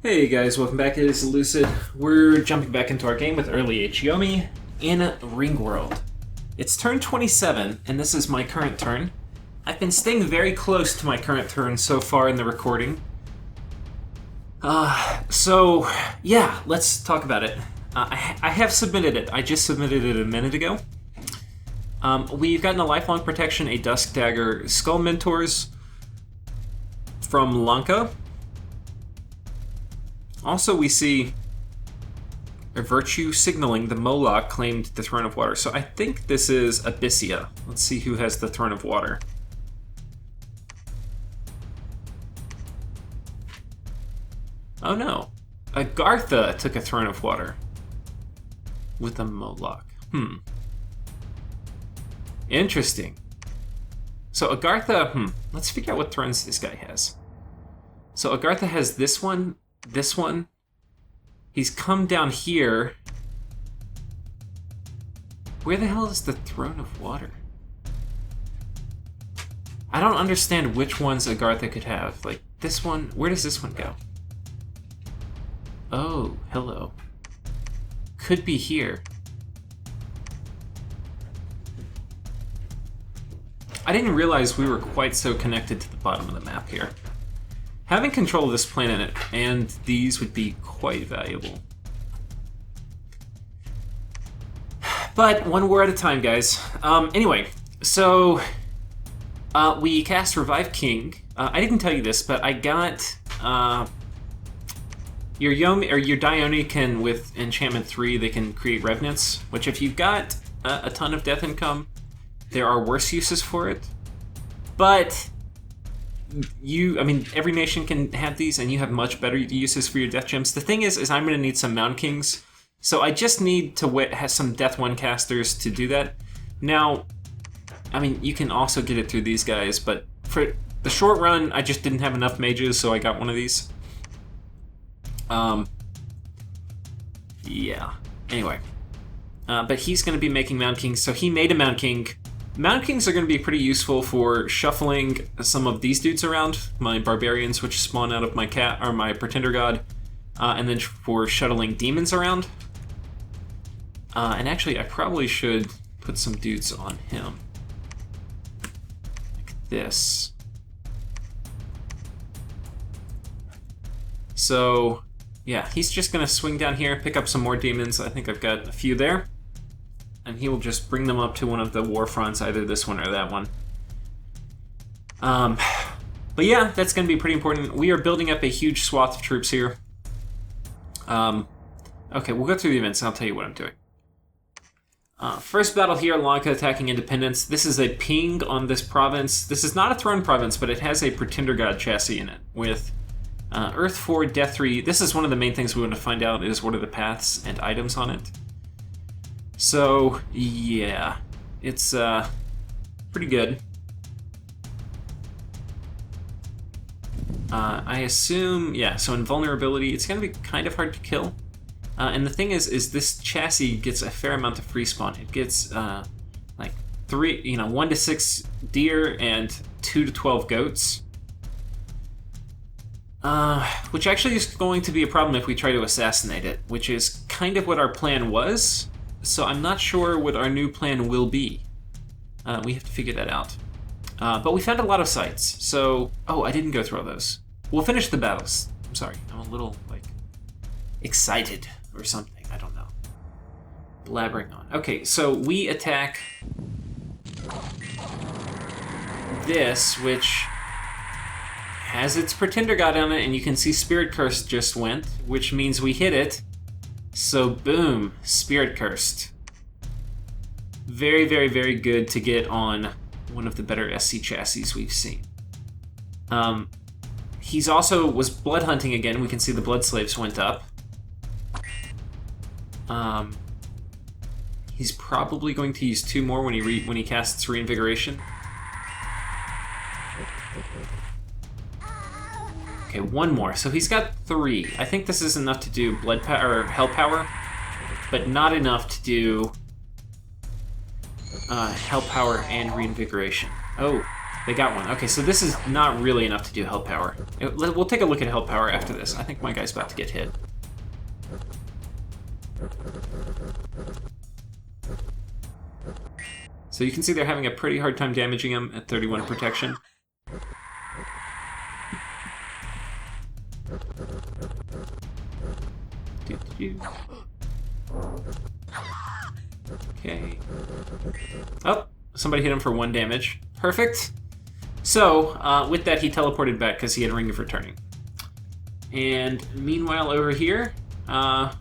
Hey guys, welcome back. It is Lucid. We're jumping back into our game with early H Yomi in Ring World. It's turn 27, and this is my current turn. I've been staying very close to my current turn so far in the recording. Yeah, let's talk about it. I have submitted it. I just submitted it a minute ago. We've gotten a lifelong protection, a Dusk Dagger, Skull Mentors from Lanka. Also, we see a Virtue Signaling. The Moloch claimed the Throne of Water. So I think this is Abyssia. Let's see who has the Throne of Water. Oh no. Agartha took a Throne of Water with a Moloch. Interesting. So Agartha, let's figure out what thrones this guy has. So Agartha has this one. This one, he's come down here. Where the hell is the Throne of Water? I don't understand which ones Agartha could have. Like, this one, where does this one go? Oh, hello. Could be here. I didn't realize we were quite so connected to the bottom of the map here. Having control of this planet and these would be quite valuable. But one war at a time, guys. Anyway, so we cast Revive King. I didn't tell you this, but I got your Yomi or your Dione can, with Enchantment 3, they can create Revenants, which if you've got a ton of death income, there are worse uses for it. But every nation can have these, and you have much better uses for your Death Gems. The thing is I'm going to need some Mound Kings, so I just need to have some Death 1 casters to do that. Now, you can also get it through these guys, but for the short run, I just didn't have enough mages, so I got one of these. Yeah. Anyway. But he's going to be making Mound Kings, so he made a Mound King. Mound Kings are going to be pretty useful for shuffling some of these dudes around, my barbarians, which spawn out of my cat or my pretender god, and then for shuttling demons around. And actually, I probably should put some dudes on him, like this. So, yeah, he's just going to swing down here, pick up some more demons. I think I've got a few there. And he will just bring them up to one of the war fronts, either this one or that one. But yeah, that's going to be pretty important. We are building up a huge swath of troops here. Okay, we'll go through the events and I'll tell you what I'm doing. First battle here, Lanka attacking Independence. This is a ping on this province. This is not a throne province, but it has a Pretender God chassis in it with Earth 4, Death 3. This is one of the main things we want to find out is what are the paths and items on it. So, yeah, it's pretty good. I assume, yeah, so invulnerability, it's going to be kind of hard to kill. And the thing is this chassis gets a fair amount of free spawn. It gets like 1 to 6 deer and 2 to 12 goats. Which actually is going to be a problem if we try to assassinate it, which is kind of what our plan was. So I'm not sure what our new plan will be. We have to figure that out. But we found a lot of sites. So, I didn't go through all those. We'll finish the battles. I'm sorry, I'm a little, excited or something. I don't know. Blabbering on. Okay, so we attack this, which has its Pretender God on it, and you can see Spirit Curse just went, which means we hit it. So boom, Spirit Cursed. Very, very, very good to get on one of the better SC chassis we've seen. He's also was blood hunting again. We can see the blood slaves went up. He's probably going to use 2 more when he casts Reinvigoration. Okay, 1 more. So he's got 3. I think this is enough to do blood power or hell power, but not enough to do hell power and reinvigoration. Oh, They got one. Okay, so this is not really enough to do health power. We'll take a look at health power after this. I think my guy's about to get hit. So you can see they're having a pretty hard time damaging him at 31 protection. Okay. Oh, somebody hit him for 1 damage. Perfect. So, with that, he teleported back because he had Ring of Returning. And meanwhile, over here, yeah,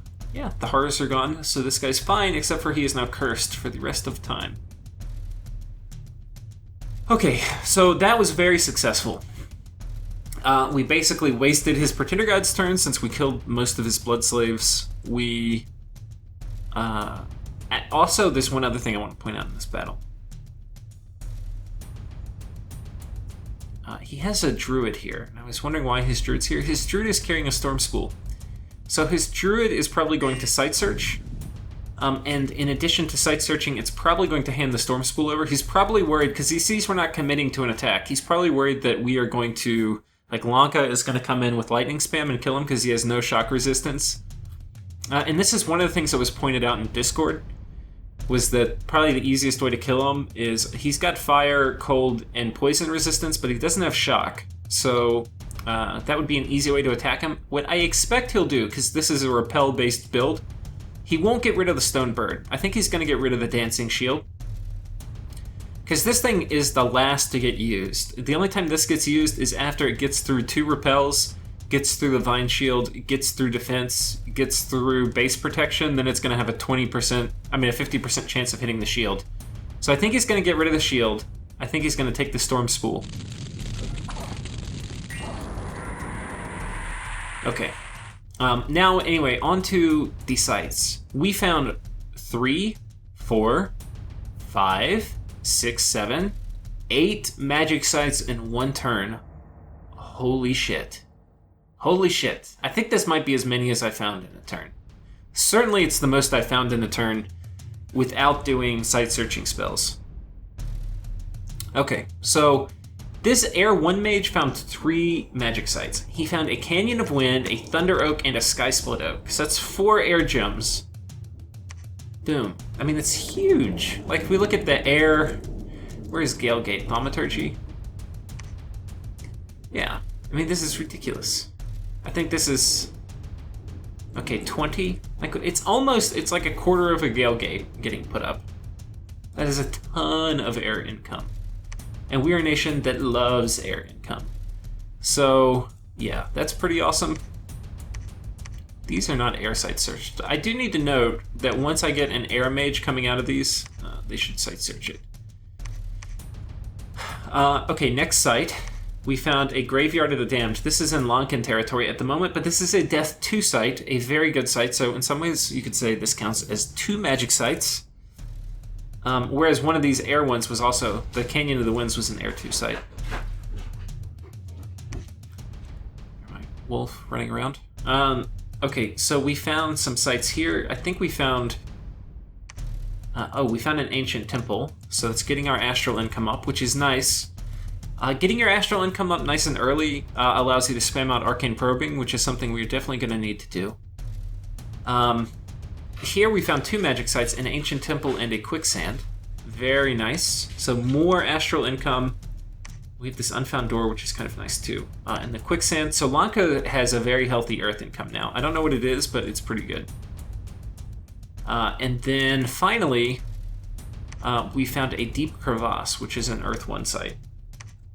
the horrors are gone, so this guy's fine, except for he is now cursed for the rest of time. Okay, so that was very successful. We basically wasted his Pretender God's turn since we killed most of his Blood Slaves. We... also, there's one other thing I want to point out in this battle. He has a Druid here, and I was wondering why his Druid's here. His Druid is carrying a Storm Spool. So his Druid is probably going to Sight Search, and in addition to Sight Searching, it's probably going to hand the Storm Spool over. He's probably worried, because he sees we're not committing to an attack, he's probably worried that we are going to... Like, Lanka is going to come in with Lightning Spam and kill him because he has no shock resistance. And this is one of the things that was pointed out in Discord, was that probably the easiest way to kill him is he's got fire, cold, and poison resistance, but he doesn't have shock. So that would be an easy way to attack him. What I expect he'll do, because this is a repel-based build, he won't get rid of the Stone Bird. I think he's going to get rid of the Dancing Shield. Because this thing is the last to get used. The only time this gets used is after it gets through 2 repels, gets through the Vine Shield, gets through defense, gets through base protection, then it's going to have a 50% chance of hitting the shield. So I think he's going to get rid of the shield. I think he's going to take the Storm Spool. Okay. Now, anyway, on to the sites. We found 3, 4, 5, 6, 7, 8 magic sites in 1 turn. Holy shit. Holy shit. I think this might be as many as I found in a turn. Certainly it's the most I found in a turn without doing site searching spells. Okay, so this Air 1 mage found 3 magic sites. He found a Canyon of Wind, a Thunder Oak, and a Sky Split Oak. So that's 4 air gems. Boom. I mean, it's huge. Like, if we look at the air... Where is Gale Gate? Thaumaturgy? Yeah. I mean, this is ridiculous. I think this is... Okay, 20? Like, it's like a quarter of a Gale Gate getting put up. That is a ton of air income. And we are a nation that loves air income. So, yeah, that's pretty awesome. These are not air site searched. I do need to note that once I get an air mage coming out of these, they should site search it. Okay, next site. We found a Graveyard of the Damned. This is in Lankan territory at the moment, but this is a Death 2 site, a very good site, so in some ways you could say this counts as 2 magic sites. Whereas one of these air ones was also, the Canyon of the Winds was an air 2 site. Alright, wolf running around. Okay, so we found some sites here. I think we found... we found an ancient temple, so it's getting our astral income up, which is nice. Getting your astral income up nice and early allows you to spam out arcane probing, which is something we're definitely going to need to do. Here we found 2 magic sites, an ancient temple and a quicksand. Very nice. So more astral income. We have this unfound door, which is kind of nice too. And the quicksand. So Lanka has a very healthy earth income now. I don't know what it is, but it's pretty good. And then finally, we found a deep crevasse, which is an earth 1 site.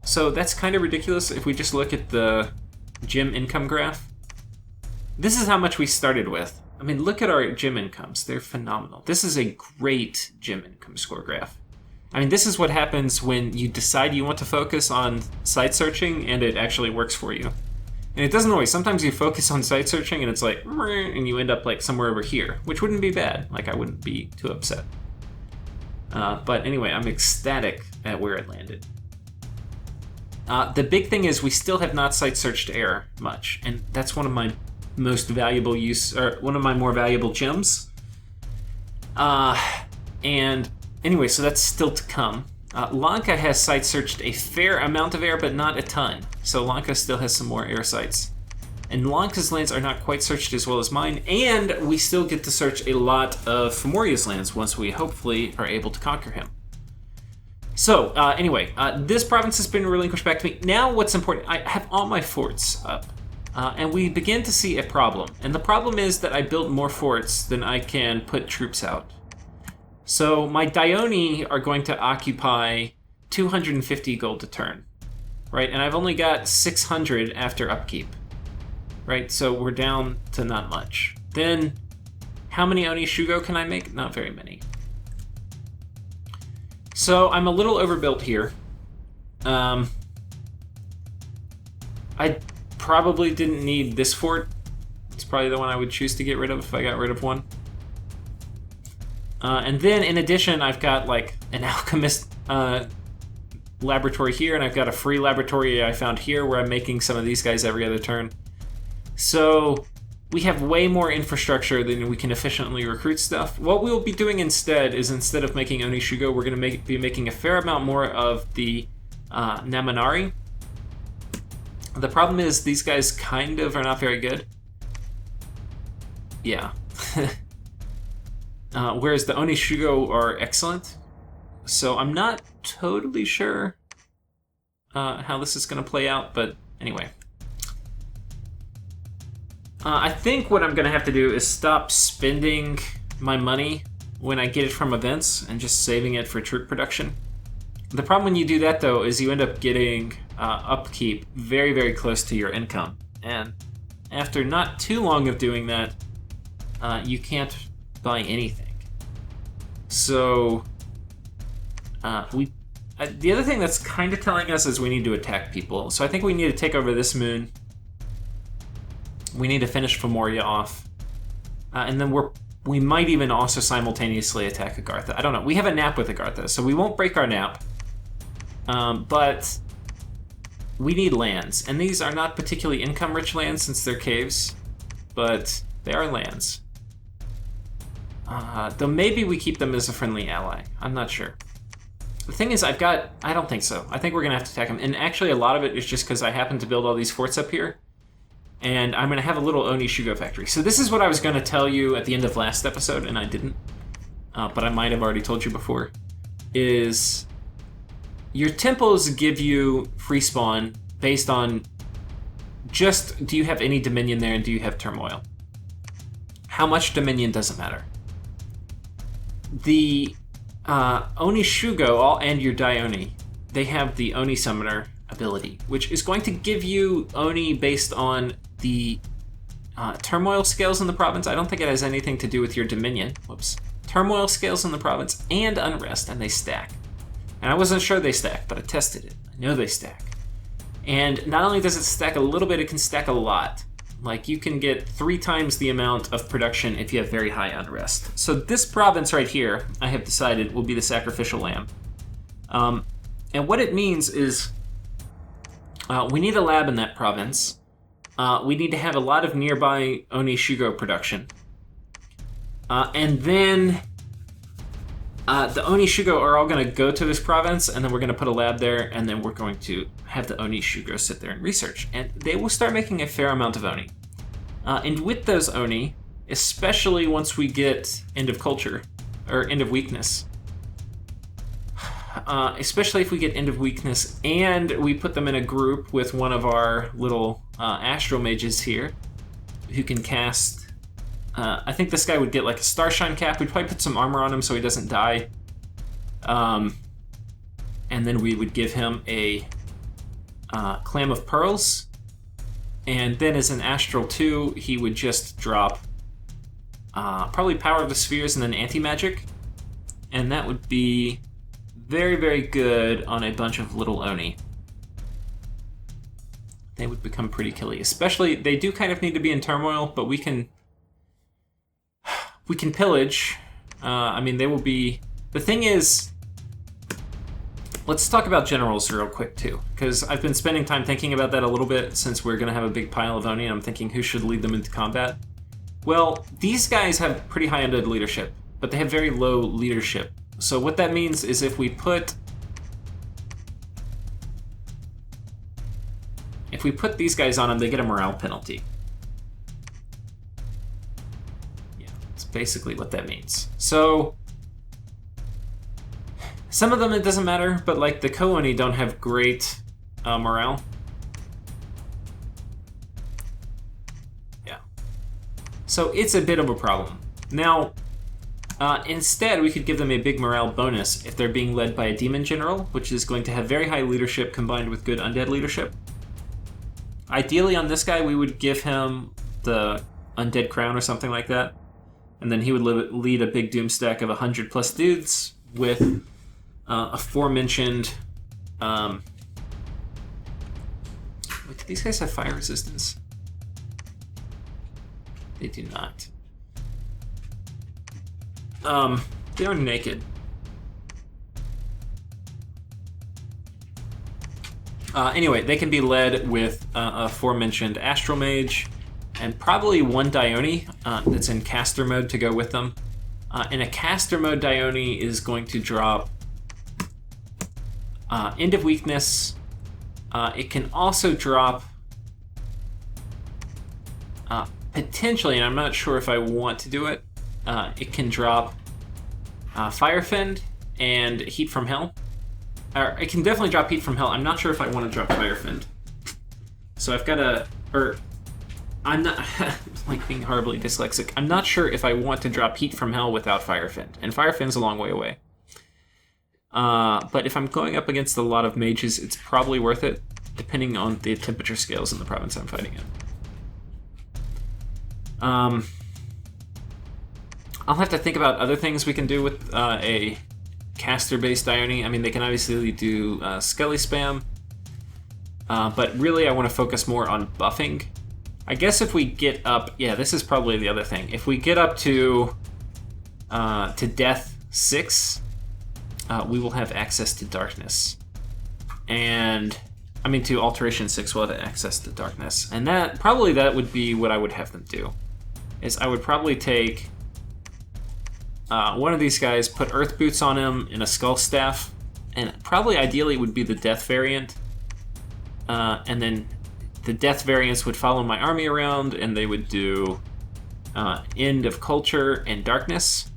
So that's kind of ridiculous if we just look at the gym income graph. This is how much we started with. I mean, look at our gym incomes. They're phenomenal. This is a great gym income score graph. I mean, this is what happens when you decide you want to focus on site searching and it actually works for you. And it doesn't always. Sometimes you focus on site searching and it's like, and you end up like somewhere over here, which wouldn't be bad. Like, I wouldn't be too upset. But anyway, I'm ecstatic at where it landed. The big thing is we still have not site searched air much, and that's one of my most valuable one of my more valuable gems. And anyway, so that's still to come. Lanka has site searched a fair amount of air, but not a ton. So Lanka still has some more air sites. And Lanka's lands are not quite searched as well as mine, and we still get to search a lot of Fomoria's lands once we hopefully are able to conquer him. So, anyway, this province has been relinquished back to me. Now what's important, I have all my forts up, and we begin to see a problem. And the problem is that I built more forts than I can put troops out. So my Dione are going to occupy 250 gold a turn, right? And I've only got 600 after upkeep, right? So we're down to not much. Then, how many Oni Shugo can I make? Not very many. So I'm a little overbuilt here. I probably didn't need this fort. It's probably the one I would choose to get rid of if I got rid of one. And then, in addition, I've got like an alchemist laboratory here, and I've got a free laboratory I found here where I'm making some of these guys every other turn. So we have way more infrastructure than we can efficiently recruit stuff. What we'll be doing instead is, instead of making Oni Shugo, we're going to be making a fair amount more of the Naminari. The problem is these guys kind of are not very good. Yeah. Whereas the Oni Shugo are excellent. So I'm not totally sure how this is going to play out, but anyway. I think what I'm going to have to do is stop spending my money when I get it from events and just saving it for troop production. The problem when you do that, though, is you end up getting upkeep very, very close to your income. And after not too long of doing that, you can't buy anything. So, the other thing that's kind of telling us is we need to attack people. So I think we need to take over this moon. We need to finish Fomoria off. And then we might even also simultaneously attack Agartha. I don't know. We have a nap with Agartha, so we won't break our nap. But we need lands. And these are not particularly income-rich lands since they're caves, but they are lands. Though maybe we keep them as a friendly ally. I'm not sure. The thing is, I don't think so. I think we're going to have to attack them. And actually, a lot of it is just because I happen to build all these forts up here. And I'm going to have a little Oni Shugo factory. So this is what I was going to tell you at the end of last episode, and I didn't. But I might have already told you before. Is your temples give you free spawn based on just, do you have any Dominion there and do you have Turmoil? How much Dominion doesn't matter. The Oni Shugo and your Dione, they have the Oni Summoner ability, which is going to give you Oni based on the turmoil scales in the province. I don't think it has anything to do with your Dominion. Whoops. Turmoil scales in the province and unrest, and they stack. And I wasn't sure they stack, but I tested it. I know they stack. And not only does it stack a little bit, it can stack a lot. Like, you can get 3 times the amount of production if you have very high unrest. So this province right here, I have decided, will be the sacrificial lamb. And what it means is we need a lab in that province. We need to have a lot of nearby Oni Shugo production. And then the Oni Shugo are all going to go to this province, and then we're going to put a lab there, and then we're going to have the Oni Shugo sit there and research. And they will start making a fair amount of Oni. And with those Oni, especially once we get End of Culture, or End of Weakness, especially if we get End of Weakness and we put them in a group with one of our little Astral Mages here, who can cast... I think this guy would get like a Starshine cap. We'd probably put some armor on him so he doesn't die. And then we would give him a Clam of Pearls. And then as an Astral 2, he would just drop probably Power of the Spheres and then Anti-Magic. And that would be very, very good on a bunch of little Oni. They would become pretty killy. Especially, they do kind of need to be in turmoil, but we can pillage. I mean, they will be... The thing is, let's talk about generals real quick, too. Because I've been spending time thinking about that a little bit since we're going to have a big pile of Oni, and I'm thinking who should lead them into combat. Well, these guys have pretty high undead leadership, but they have very low leadership. So what that means is if we put if we put these guys on them, they get a morale penalty. Yeah, that's basically what that means. So some of them it doesn't matter, but like the Ko-Oni don't have great morale. Yeah. So it's a bit of a problem. Now, instead, we could give them a big morale bonus if they're being led by a demon general, which is going to have very high leadership combined with good undead leadership. Ideally, on this guy, we would give him the undead crown or something like that, and then he would lead a big doom stack of 100 plus dudes with aforementioned. Wait, do these guys have fire resistance? They do not. They are naked. Anyway, they can be led with aforementioned Astral Mage, and probably one Dione that's in caster mode to go with them. In a caster mode, Dione is going to drop End of Weakness. It can also drop, potentially, and I'm not sure if I want to do it, it can drop Fire Fend and Heat from Hell. Or it can definitely drop Heat from Hell. I'm not sure if I want to drop Fire Fend. So I've got to, or I'm not, like being horribly dyslexic, I'm not sure if I want to drop Heat from Hell without Fire Fend. And Fire Fend's a long way away. But if I'm going up against a lot of mages, it's probably worth it, depending on the temperature scales in the province I'm fighting in. I'll have to think about other things we can do with a caster-based Dione. I mean, they can obviously do Skelly spam, but really I want to focus more on buffing. I guess if we get up, yeah, this is probably the other thing. If we get up to Death 6, we will have access to Darkness. And, I mean, to Alteration 6, we'll have access to Darkness. And that would be what I would have them do. Is I would probably take one of these guys, put Earth Boots on him in a Skull Staff, and probably ideally it would be the Death variant. And then the Death variants would follow my army around, and they would do End of Culture and Darkness,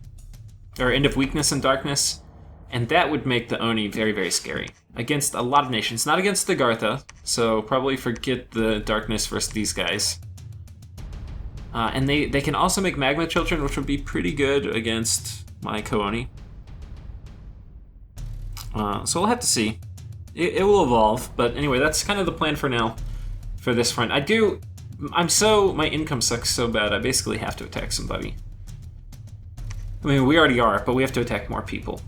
or End of Weakness and Darkness, and that would make the Oni very, very scary against a lot of nations. Not against the Gartha, so probably forget the Darkness versus these guys. And they can also make Magma Children, which would be pretty good against my Ko-Oni. So we'll have to see. It will evolve, but anyway, that's kind of the plan for now for this front. My income sucks so bad, I basically have to attack somebody. I mean, we already are, but we have to attack more people.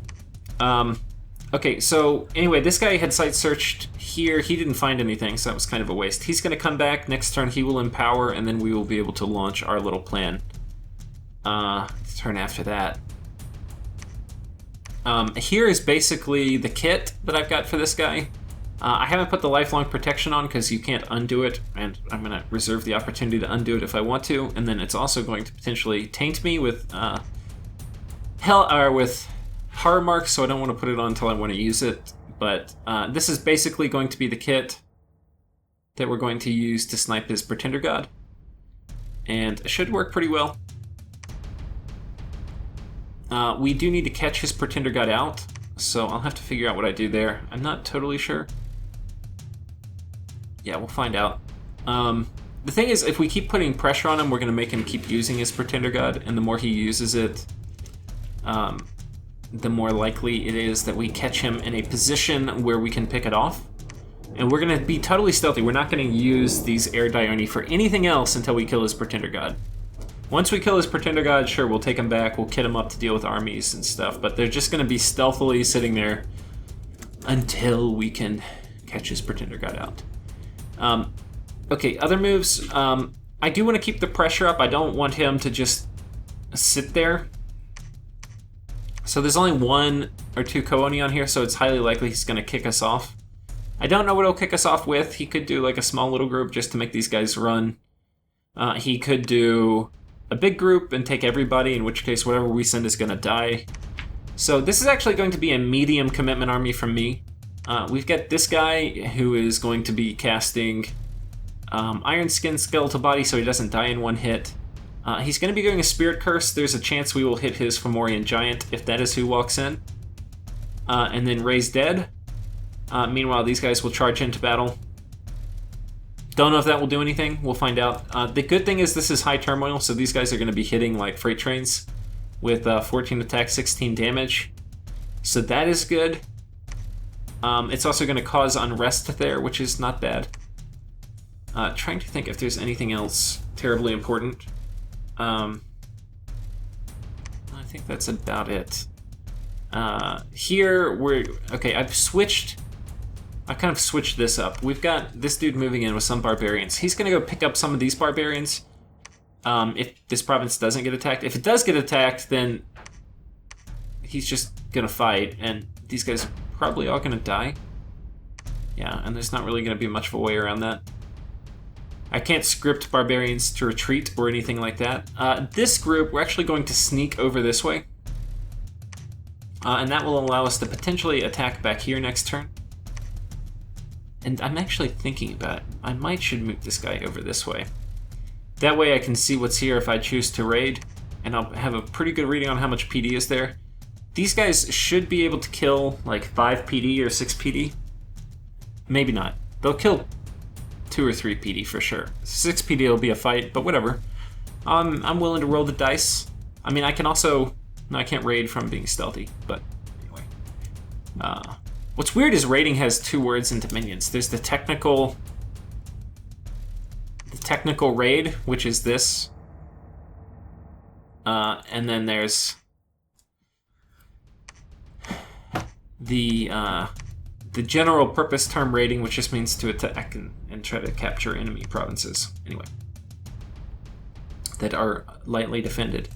Okay, so anyway, this guy had site searched here. He didn't find anything, so that was kind of a waste. He's going to come back next turn. He will empower, and then we will be able to launch our little plan. Turn after that. Here is basically the kit that I've got for this guy. I haven't put the lifelong protection on because you can't undo it, and I'm going to reserve the opportunity to undo it if I want to. And then it's also going to potentially taint me with with Horror Marks, so I don't want to put it on until I want to use it. But this is basically going to be the kit that we're going to use to snipe his Pretender God. And it should work pretty well. We do need to catch his Pretender God out, so I'll have to figure out what I do there. I'm not totally sure. Yeah, we'll find out. The thing is, if we keep putting pressure on him, we're going to make him keep using his Pretender God, and the more he uses it, the more likely it is that we catch him in a position where we can pick it off. And we're going to be totally stealthy. We're not going to use these Air Dione for anything else until we kill his Pretender God. Once we kill his Pretender God, sure, we'll take him back, we'll kit him up to deal with armies and stuff, but they're just going to be stealthily sitting there until we can catch his Pretender God out. Okay, other moves. I do want to keep the pressure up. I don't want him to just sit there. So there's only 1 or 2 Ko-Oni on here, so it's highly likely he's going to kick us off. I don't know what he'll kick us off with. He could do like a small little group just to make these guys run. He could do a big group and take everybody, in which case whatever we send is going to die. So this is actually going to be a medium commitment army from me. We've got this guy who is going to be casting Iron Skin Skeletal Body so he doesn't die in one hit. He's going to be doing a Spirit Curse. There's a chance we will hit his Fomorian Giant if that is who walks in. And then Raise Dead. Meanwhile, these guys will charge into battle. Don't know if that will do anything. We'll find out. The good thing is this is high turmoil, so these guys are going to be hitting like freight trains with 14 attack, 16 damage. So that is good. It's also going to cause unrest there, which is not bad. Trying to think if there's anything else terribly important. I think that's about it. Here we're okay. I've kind of switched this up. We've got this dude moving in with some barbarians. He's gonna go pick up some of these barbarians. If this province doesn't get attacked, if it does get attacked, then he's just gonna fight, and these guys are probably all gonna die. Yeah, and there's not really gonna be much of a way around that. I can't script barbarians to retreat or anything like that. This group, we're actually going to sneak over this way. And that will allow us to potentially attack back here next turn. And I'm actually thinking about it. I should move this guy over this way. That way I can see what's here if I choose to raid, and I'll have a pretty good reading on how much PD is there. These guys should be able to kill like 5 PD or 6 PD. Maybe not. They'll kill 2 or 3 PD for sure. 6 PD will be a fight, but whatever. I'm willing to roll the dice. I mean, I can also... No, I can't raid from being stealthy, but anyway. What's weird is raiding has 2 words into minions. There's the technical raid, which is this. And then there's the general purpose term raiding, which just means to attack and try to capture enemy provinces. Anyway. That are lightly defended.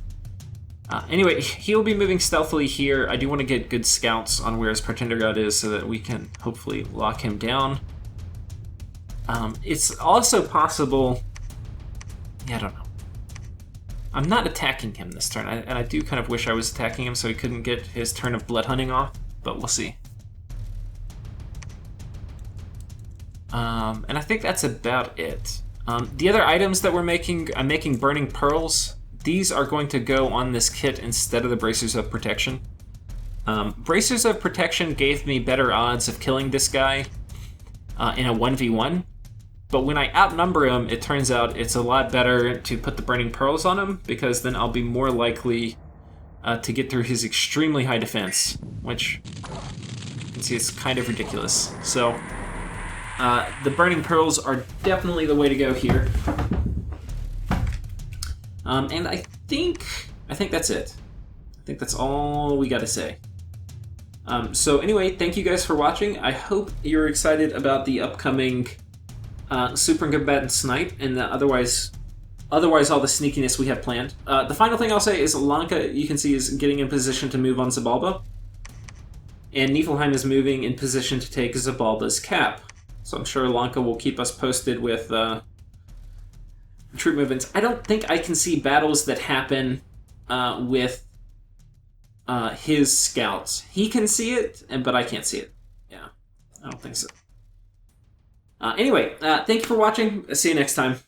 Anyway, he'll be moving stealthily here. I do want to get good scouts on where his Pretender God is so that we can hopefully lock him down. It's also possible... Yeah, I don't know. I'm not attacking him this turn, and I do kind of wish I was attacking him so he couldn't get his turn of blood hunting off, but we'll see. And I think that's about it. The other items that I'm making Burning Pearls. These are going to go on this kit instead of the Bracers of Protection. Bracers of Protection gave me better odds of killing this guy in a 1v1, but when I outnumber him, it turns out it's a lot better to put the Burning Pearls on him, because then I'll be more likely to get through his extremely high defense, which you can see is kind of ridiculous. So the Burning Pearls are definitely the way to go here. And I think that's it. I think that's all we got to say. So anyway, thank you guys for watching. I hope you're excited about the upcoming Super Combatant Snipe and otherwise all the sneakiness we have planned. The final thing I'll say is Lanka, you can see, is getting in position to move on Zabalba. And Niflheim is moving in position to take Zabalba's cap. So I'm sure Lanka will keep us posted with... troop movements. I don't think I can see battles that happen with his scouts. He can see it, but I can't see it. Yeah, I don't think so. Anyway, thank you for watching. See you next time.